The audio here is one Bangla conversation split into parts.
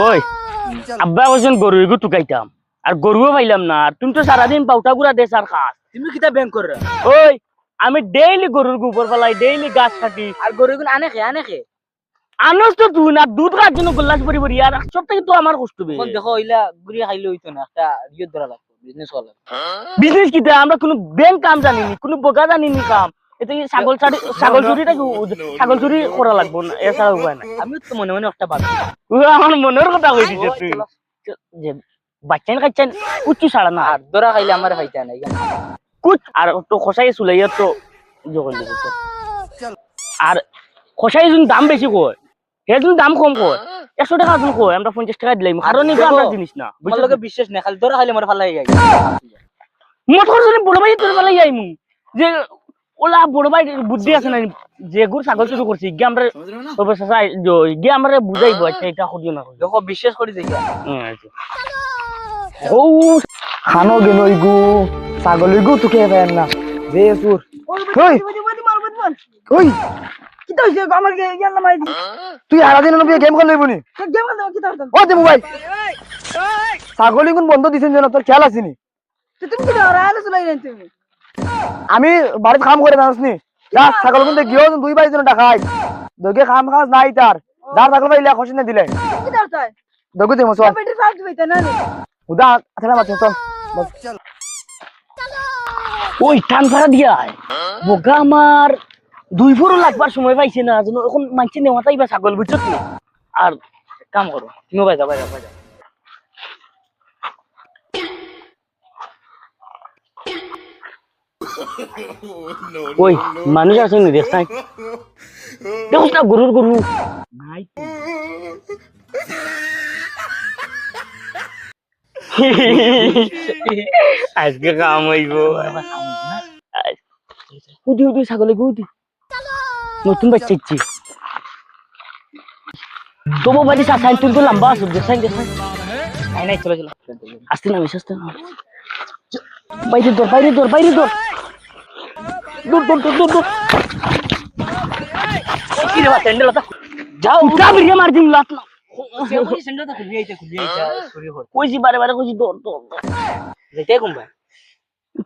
ওই আব্বা কইছেন গরু এগু টুকাইতাম আর গরুও পাইলাম না আর তুমি তো সারাদিন পাউটা গুড়া দেশ আর খাস তুমি কিতা ব্যাংক কর ওই আমি ডেইলি গরুর গোবর ফেলাই ডেইলি গাছ কাটি আর গরুগুন আনে খে আনস তো তুই না দুধ খাওয়ার জন্য গোল্লাস পরি পরি আর সব থেকে তো আমার কষ্ট বে এখন দেখো ইলা গুড়ি খাইলে হইতো না একটা ইয়ে ধরা লাগতো বিজনেস করা লাগতো বিজনেস কিটা আমরা কোনো ব্যাংক কাম জানিনি কোনো বোকা জানিনি কাম এটা কি ছাগল চুরি করা লাগবো না এছাড়া উপায় নাই আমি তো মনে মনে একটা ভাবছি আমার মনের কথা কইছিস তুই যে বাচ্চান কাচ্চান কুচ্চু ছাড়া না আর ধরা খাইলে আমার খাইতে নাই কুচ আর তো খসাই চুলাইয়া তো জোগান দিছে আর খসাই যদি দাম বেশি কয় হে যদি দাম কম কয় 100 টাকা যদি কয় আমরা 50 টাকা দিলাম কারণ এটা আমরা জিনিস না আমার লগে বিশ্বাস নাই খালি ধরা খাইলে আমার ভালো লাগে মোটর যদি বড় ভাই তোর ভালো যাইমু যে ওলা বড় ভাই বুদ্ধি আছে না যে গুড় ছাগল শুরু করছি গিয়ে আমরা গিয়ে আমরা বুঝাইবো আচ্ছা এটা করিও না দেখো বিশ্বাস করি দেখি ও খানো গেল ইগু ছাগল ইগু তুকে পায় না যে সুর ওই ওই কি তো হইছে আমার জ্ঞান না মাই দি তুই সারা দিন নবি গেম খেল লইবনি গেম খেলতে কি তো ও দে মোবাইল ছাগল ইগুন বন্ধ দিছেন যেন তোর খেয়াল আসেনি তুমি কি ধরা আলো চলাই নেন তুমি আমি বাড়িতে কাম করে জানাসনি যা ছাগল গুনতে গিয়েও দুই ভাই জন টাকাই দগে কাম কাজ নাই তার যার ছাগল ভাই লেখা না দিলে কি ধরতাই দগে দে মসল বেটি ফালতু হইতা না উদা আথলা মাছ চল ওই টান ভাড়া দিয়া বোকা আমার 2 ফোর লাগবার সময় পাইছে না যেন এখন মানছে নেওয়াটাই বা ছাগল বুঝছত না আর কাম করো তুমি ভাই যাও ওই মানুষ আছে নি দেখছ দেখছ না গরুর গরু নাই আজকে কাম হইব উদি ছাগলে গুদি নতুন বাচ্চা ইচ্ছি তোমার বাড়ি সাইন তুই তো লম্বা আছো দেখাই নাই চলো আসতে না বিশ্বাস না বাইরে দূর কি রে স্যান্ডেল তা যাও উঠা বিরিয়া মার দিম লাত না স্যান্ডেলটা খুলি আইতা সরি হর কইছি বারে কইছি দৌড় যেতে কোন ভাই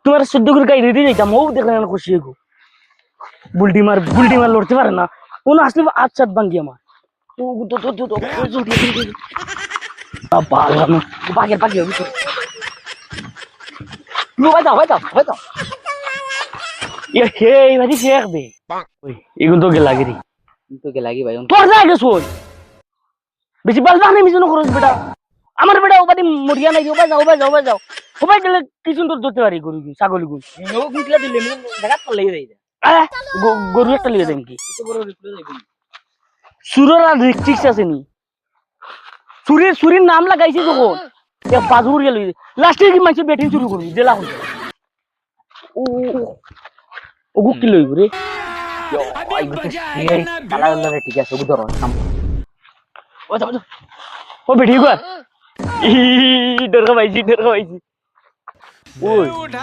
তোমার শুদ্ধ করে গাই রেডি যাইতাম ও দেখলে না খুশি গো বুলটি মার লড়তে পারে না কোন আসলে আচ্ছা ভাঙ্গি আমার ও তো বাবা না বাগের ভিতর ভাই দাও ये हे भाई शेख दे ओए इगुन तो गेला गिरी তো কে লাগি ভাই তোর জায়গা শোন বেশি বলবা না মিজনো খরচ বেটা আমার বেটা ওবাদি মরিয়া নাই যাও ওবাই গেলে কি সুন্দর ধরতে পারি গরু ছাগল গুল ও গুটলা দিলে জায়গা পড়লেই যাই গরু একটা লিয়ে দেন কি এত বড় রিপ্লে যাইবি সুরের আর রিস্ট্রিক্স আছে নি সুরের নাম লাগাইছি যখন এ বাজুর গেল লাস্টে কি মানছে ব্যাটিং শুরু করবি জেলা হল ও কি লইব রে ঠিক আছে ও ধরো ও বেটি গো ডর খাইছি ওই উঠা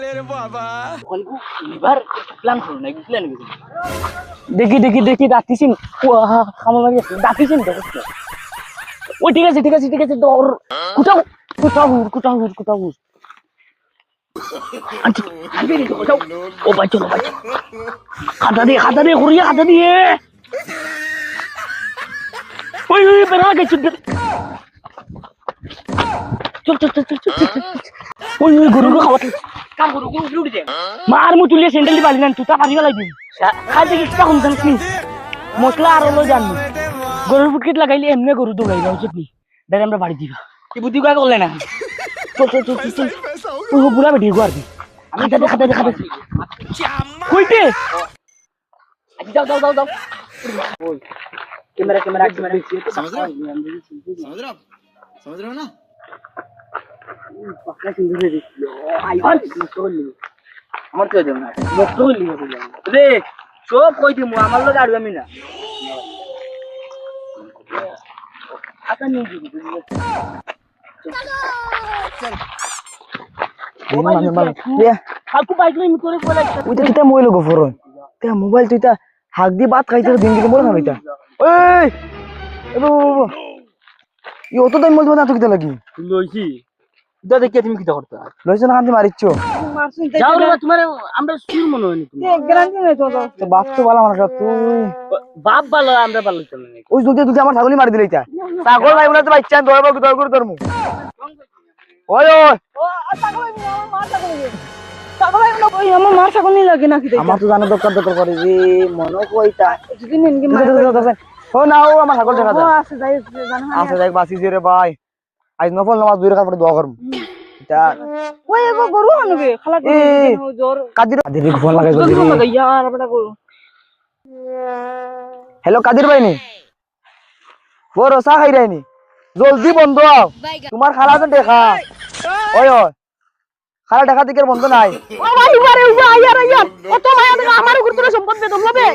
লে রে বাবা এবার প্ল্যান করো না প্ল্যান দেখি ডাকিছেন খামা মারি আছে ডাকিছেন দেখো ও ঠিক আছে দর কুটাও ও ভাই চলো খাতা দিয়ে ঘুরিয়ে খাতা দিয়ে ওই বেড়া গেছে চল ওই গরু খাওয়াতে কাম করো কোন উঠে দে মার মু তুলিয়ে স্যান্ডেল দি পালি না তুই তা পারি লাগবি খাই দেখি কিটা কম জানিস নি মশলা আর হলো জানি গরুর ফুটকিট লাগাইলে এমনি গরু দৌড়াই যাও চটনি ডাইরেক্ট আমরা বাড়ি দিবা কি বুদ্ধি কয় করলে না চল ও বুড়া বেটি গো আর কি খাতা দে কইতে যাও ওই कैमरा समझ रहे हो ना पक्का सिंधु रे আইবার আমার তো দেব না রে সব কই দিমু আমার লগে আড়ু আমি না আটা নিয়ে দিবি হাকু বাইক লই করে বলে ওইটা কিটা মোবাইল গো ফরন তে মোবাইল তুইটা হাক দি বাত খাইতে দিন দিকে বল না ওইটা ওই ই অত দাম বলতে না তো কিতা লাগি লইছি দা দেখি তুমি কি করতে লইছ না কান্দি মারিচ্ছো মারছুন যাও রে তোমার আমরা সুর মনে হয়নি তুমি গ্যারান্টি নাই তো তো বাপ তো ভালো মানুষ তুই বাপ ভালো আমরা ভালো চলে না ওই যদি তুই আমার ছাগলই মারি দিলে এটা ছাগল ভাই তো বাচ্চা দরবার দরবার ধরমু ওই ওই ও ছাগল আমার মার ছাগল ছাগল ওই আমার মার ছাগল নি লাগে নাকি আমার তো জানা দরকার দরকার করে যে মনে কইতা যদি নেন কি মার ও না ও আমার ছাগল দেখা ও যায় আছে যাই জানা আছে দেখ বাসি রে ভাই আজ নফল নামাজ দুই রাকাত পড়ে দোয়া করমু এটা ওই এগো গরু আনবে খালা এ জোর কাদির কাদির ফোন লাগাই জলদি দিলি লাগা ইয়ার বড় গরু হ্যালো কাদির ভাই নি বড় চা খাই রাইনি জলদি বন্ধ আও তোমার খালা তো দেখা ওই ওই খালা দেখা দিকের বন্ধ নাই ও ভাই বারে উবা ইয়ার ইয়ার কত মায়া দেখা আমার গুরুত্ব সম্পদ বেদম লবে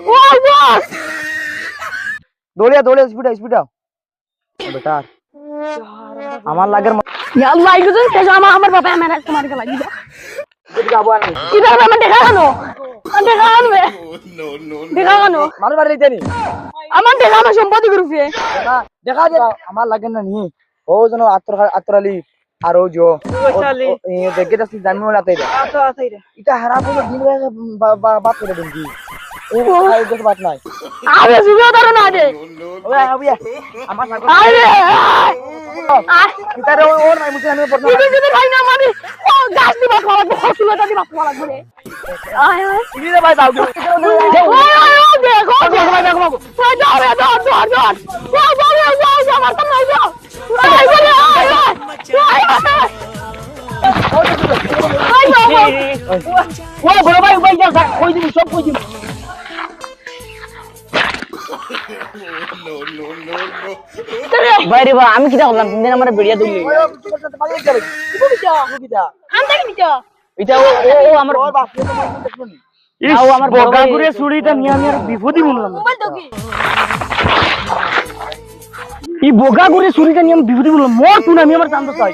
ও বস দৌড়িয়া দৌড়িয়া স্পিড বেটা আমার লাগের ইয়া আল্লাহ ইগো তেজ আমার বাবা আমার তোমার কে লাগি কিদার আমার দেখা আনো দেখা আনবে দেখা আনো মার বাড়ি লইতেনি আমার দেখা আনো সম্পত্তি গ্রুপে দেখা দে আমার লাগে না নি ও যেন আত্রালি আর ও জো দেখে যাচ্ছি জানি মনে আতাই আতো আতাই রে এটা হারা করে দিন বাপ করে দিন কি ও দেখ বাত নাই আরে সুবিধা ধরো না দে ওই আবিয়া আমার ছাগল আরে কিতারে ওর নাই মুছে আমি পড়না তুমি যদি খাই না মানে ও গাছ দিবা খাওয়া ফসলটা দিবা খাওয়া লাগবে আয় আয় কি রে ভাই দাও ওই দেখো ভাই দেখো ওই যাও রে যাও যাও যাও যাও যাও যাও আমার তো নাই যাও আয় বলে আয় ও বড় ভাই ভাই যা কই দিবি সব কই দিবি বাইরে বা আমি কিটা করলাম তিন দিন আমার বেড়িয়া দিলি এটা ও আমার আমার বগা করে চুড়িটা নিয়ে আমি আর বিপদই বললাম এই বগা করে চুড়িটা নিয়ে আমি বিপদই বললাম মর তুই আমি আমার চান্দ চাই